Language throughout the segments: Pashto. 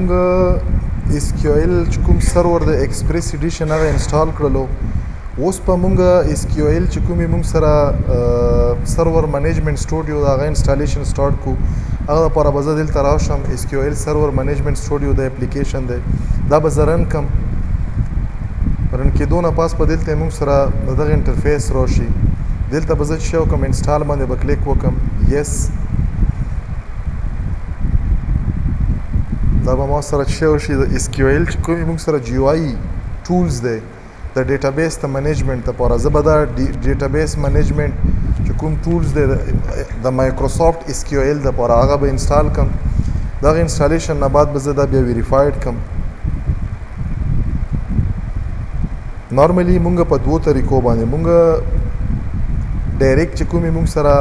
مونږ SQL چې کوم سرور د ایکسپریس ایډیشن هغه انسټال کړلو. اوس په مونږ SQL چې کومې مونږ سره سرور منیجمنټ سټوډیو د هغه انسټالیشن سټارټ کو. هغه لپاره به زه دلته راشم. SQL سرور منیجمنټ سټوډیو د اپلیکیشن دی، دا به زه رن کم. رن کېدو نه پاس په دلته مونږ سره د دغه انټرفیس راشي. دلته به زه چې شی وکړم انسټال باندې به کلیک وکړم یس. دا به ما سره چې شی وشي د SQL چې کومې مونږ سره GUI ټولز دی د ډیټابیس د منیجمنټ لپاره. زه به دا ډیټابیس منیجمنټ چې کوم ټولز دی د مایکروسافټ SQL لپاره هغه به انسټال کړم. دغه انسټالیشن نه بعد به زه دا بیا ویریفاید کړم. نارملی مونږ په دوو طریقو باندې مونږ ډایرکټ چې کومې مونږ سره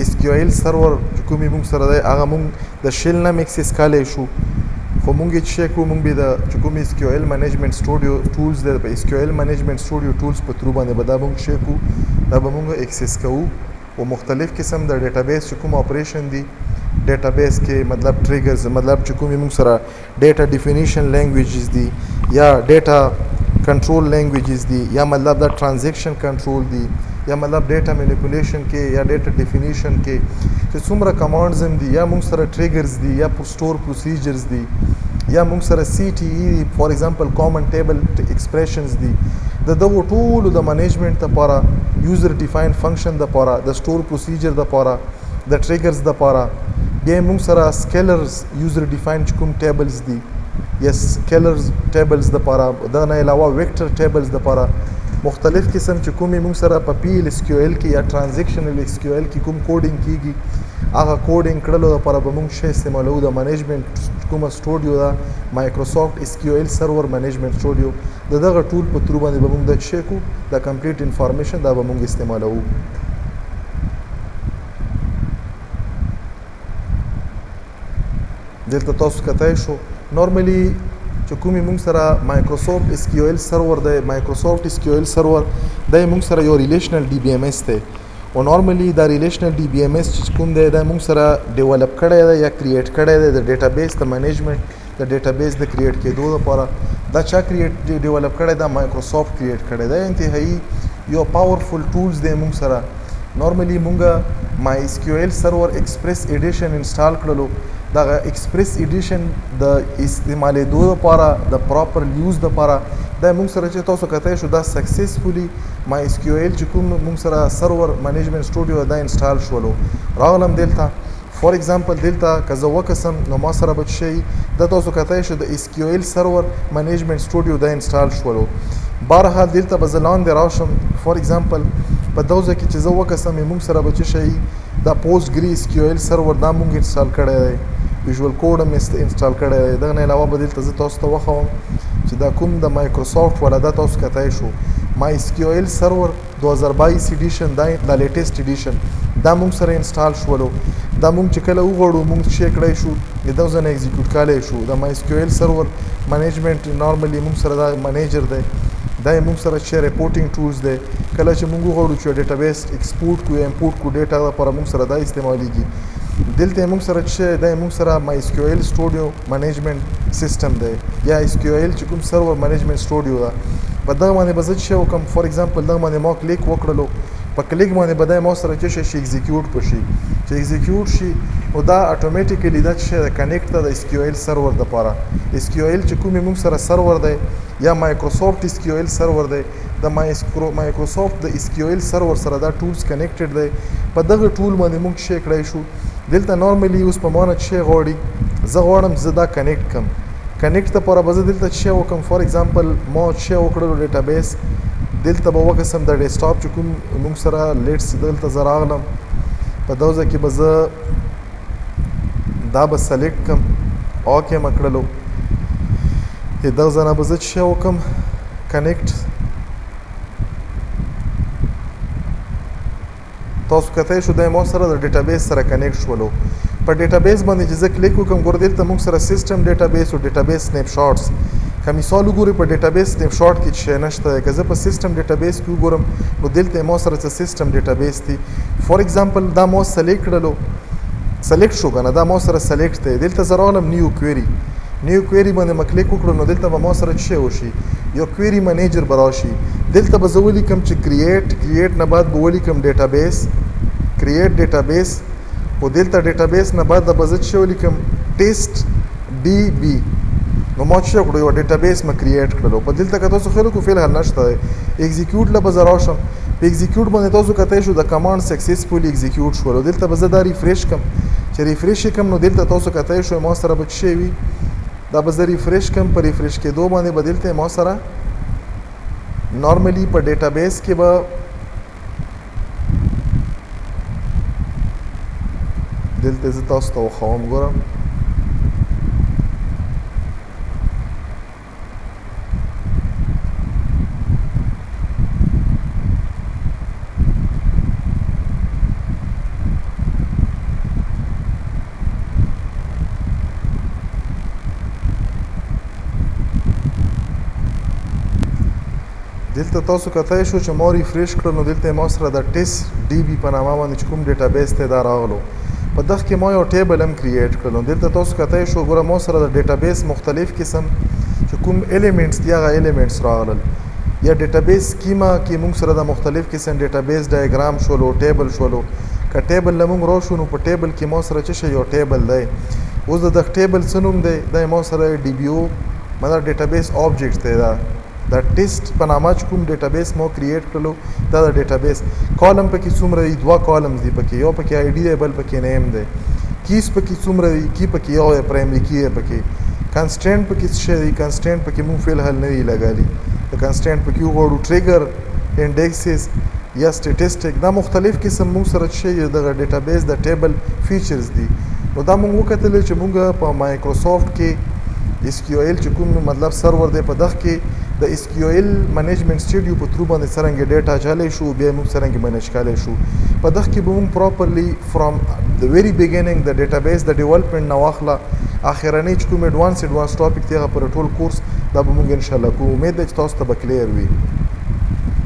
SQL سرور چې کومې مونږ سره دی هغه مونږ د شیل نه اکسس کولی شو. خو مونږ یې چې شی کوو مونږ به د چې کوم SQL منیجمنټ سټوډیو ټولز دی په SQL منیجمنټ سټوډیو ټولز په ترو باندې به دا مونږ شی کوو، دا به مونږ اکسس کوو. او مختلف قسم د ډیټابیس چې کوم اپریشن دی ډیټابیس کې مطلب ټریګرز مطلب چې کومې مونږ سره ډیټا ډیفینیشن لینګویجز دي یا ډیټا کنټرول لینګویجز دي یا مطلب دا ټرانزیکشن کنټرول دی یا مطلب ډیټا مینیپولیشن کې یا ډیټا ډیفینیشن کې چې څومره کمانډز هم دي یا مونږ سره ټریګرز دي یا سټور پروسیجرز دي یا مونږ سره CTE فار ایگزامپل کامن ټیبل ایکسپریشنز دي. د دغو ټولو د منیجمنټ لپاره یوزر ډیفاین فنکشن لپاره د سټور پروسیجر لپاره د ټریګرز لپاره بیا مونږ سره سکیلرز یوزر ډیفاین چې کوم ټیبلز دي یا سکیلرز ټیبلز لپاره دا نه علاوه ویکټر ټیبلز لپاره مختلف قسم چې کومې مونږ سره په PL/SQL کې یا ټرانزیکشنل SQL کې کوم کوډینګ کیږي هغه کوډینګ کړلو لپاره به مونږ شی استعمالوو د منیجمنټ کومه سټوډیو ده مایکروسافټ SQL سرور منیجمنټ سټوډیو. د دغه ټول په ترو باندې به مونږ د شی کو د کمپلیټ انفارمیشن دا به مونږ استعمالوو. دلته تاسو کتای شو نارملی چې کومې مونږ سره مایکروسافټ SQL سرور دی مایکروسافټ SQL سرور دی مونږ سره یو ریلیشنل DBMS دی او نارملی دا ریلیشنل DBMS چې کوم دی دا مونږ سره ډیولپ کړی دی یا کریټ کړی دی د ډیټابیس د منیجمنټ د ډیټابیس د کریټ کېدو لپاره. دا چا ډیولپ کړی دا مایکروسافټ کریټ کړی دی. انتهایی یو پاورفل ټولز دی مونږ سره. نارملی مونږ MySQL سرور ایکسپریس ایډیشن انسټال کړلو. دا ایکسپریس ایډیشن د استعمالېدو لپاره د پراپر یوز لپاره دا مونږ سره چې تاسو کتای شو دا سکسسفولي MySQL چې کوم مونږ سره سرور منیجمنټ سټوډیو دا انسټال شولو. راغلم دلته فار ایگزامپل دلته که زه وکسم نو ما سره به شي دا تاسو کتای شو د SQL سرور منیجمنټ سټوډیو دا انسټال شولو. بهرحال دلته به زه لاندې راشم فار ایگزامپل په دغه ځای کې چې زه وکسم مونږ سره به شي دا PostgreSQL سرور دا مونږ انسټال کړی دی. ویژوال کوډ هم انسټال کړی دی. دغه نه علاوه به دلته زه تاسو ته وښیم چې دا کوم د مایکروسافټ والا دا تاسو کتای شو MySQL سرور 2022 ایډیشن دا لیټیسټ ایډیشن دا مونږ سره انسټال شولو. دا مونږ چې کله وغواړو مونږ شی کړی شو د دغه ځای نه ایگزیکیوټ کولی شو. د MySQL سرور منیجمنټ نارملی مونږ سره دا منیجر دی دا مونږ سره چې ریپورټینګ ټولز دی. کله چې مونږ وغواړو چې ډیټابیس ایکسپورټ کو امپورټ کو ډیټا لپاره مونږ سره دا استعمالیږي. دلته مونږ سره چې دا مونږ سره MySQL سټوډیو منیجمنټ سیستم دی یا SQL چې کوم سرور منیجمنټ سټوډیو ده. په دغه باندې به زه چې وکړم فار ایگزامپل دغه باندې ما کلیک وکړلو په کلیک باندې به دا ما سره چې شي ایگزیکیوټ پشي چې ایگزیکیوټ شي او دا اتوماتیکلی دا چې کنیکټ ده د SQL سرور لپاره. SQL چې کوم موږ سره سرور دی یا مایکروسافټ SQL سرور دی د مایکروسافټ د SQL سرور سره دا ټولز کنیکټډ دی. په دغه ټول باندې موږ شي کړی شو. دلته نارملی اوس په مانه چې غواړي زه غواړم زه دا کنیکټ کم کنیکټ لپاره به زه دلته چې وکم فار ایگزامپل ما چې وکړلو ډیټابیس دلته به وکسم د ډیسکټاپ چې کوم موږ سره لیټس دلته زه راغلم په دغه ځای کې به زه دا به سلیکټ کم اوکې مې کړلو. دغه ځای نه به زه چې وکم کنیکټ تاسو کتای شو دا ما سره د ډیټابیس سره کنیکټ شولو. په ډیټابیس باندې چې زه کلیک وکم ګور دلته موږ سره سیستم ډیټابیس او ډیټابیس سنیپ شاټس که مثال وګورئ په ډیټابیس سنیپ شاټ کې چې نشته که زه په سیستم ډیټابیس کې وګورم نو دلته ما سره څه سیستم ډیټابیس دی. فار ایگزامپل دا ما سلیکټ کړلو سلیکټ شو کنه دا ما سره سلیکټ دی. دلته زه راغلم نیو کویری نیو کویری باندې مکلیک وکړو نو دلته به ما سره څه وشي یو کویری منیجر به راشي دلته به زه ولیکم چې کریټ نه بعد به ولیکم ډیټابیس کریټ ډیټابیس او دلته ډیټابیس نه بعد به زه څه ولیکم ټیسټ ډي بي نو ما څه وکړو یو ډیټابیس ما کریټ کړلو په دلته که تاسو خلکو فعل حل نشته ایگزیکیوټ له به زه راشم په ایگزیکیوټ باندې تاسو کتای شو د کمانډ سکسسفولي ایگزیکیوټ شول دلته به زه دا ریفریش کم چې ریفریش کم نو دلته تاسو کتای شو ما سره به څه وي دا به زه ریفریش کم په ریفریش کېدو باندې به دلته ما سره نارملی په ډیټابیس کې به دلته زه تاسو ته وښوم ګورم دلته تاسو کتای شو چې ما ریفریش کړل نو دلته ما سره د ټیسټ ډي بي په نامه باندې چې کوم ډیټابیس ته دا راغلو په دغه کې ما یو ټیبل هم کریټ کړل نو دلته تاسو کتای شو ګوره ما سره د ډیټابیس مختلف قسم چې کوم ایلیمنټس دي هغه ایلیمنټس راغلل یا ډیټابیس سکیما کې موږ سره د مختلف قسم ډیټابیس ډایګرام شولو ټیبل شولو که ټیبل له موږ راشو نو په ټیبل کې ما سره څه شی یو ټیبل دی اوس د دغه ټیبل څه نوم دی دا ما سره ډي بي او مطلب ډیټابیس آبجیکټ دی دا ټیسټ په نامه چې کوم ډیټابیس مو کریټ کړلو دا د ډیټابیس کالم پکې څومره دي دوه کالمز دي پکې یو پکې آی ډي دی بل پکې نیم دی کیس پکې څومره دي کی پکې یو پرایمري کی پکې کنسټنټ پکې څه دی کنسټنټ پکې مونږ فعل حل نه دی لګالي د کنسټنټ پکې وګورو ټریګر انډیکسز یا سټیټسټیک دا مختلف قسم مونږ سره څه د ډیټابیس د ټیبل فیچرز دي نو دا مونږ وکتل چې مونږ په مایکروسافټ کې SQL چې کوم مطلب سرور دی په دغه کې د SQL منیجمنت سټډیو په تھرو باندې څرنګه ډیټا چالي شو بیا موږ څرنګه منیج کولای شو په دغه کې به موږ پراپرلی فرام د ویری بیګینینګ د ډیټابیس د ډیولپمنٹ نو واخله اخرنی چې کوم ایڈوانس ټاپک دی هغه پر ټول کورس دا به موږ ان شاء الله کوو امید ده چې تاسو ته به کلیر وي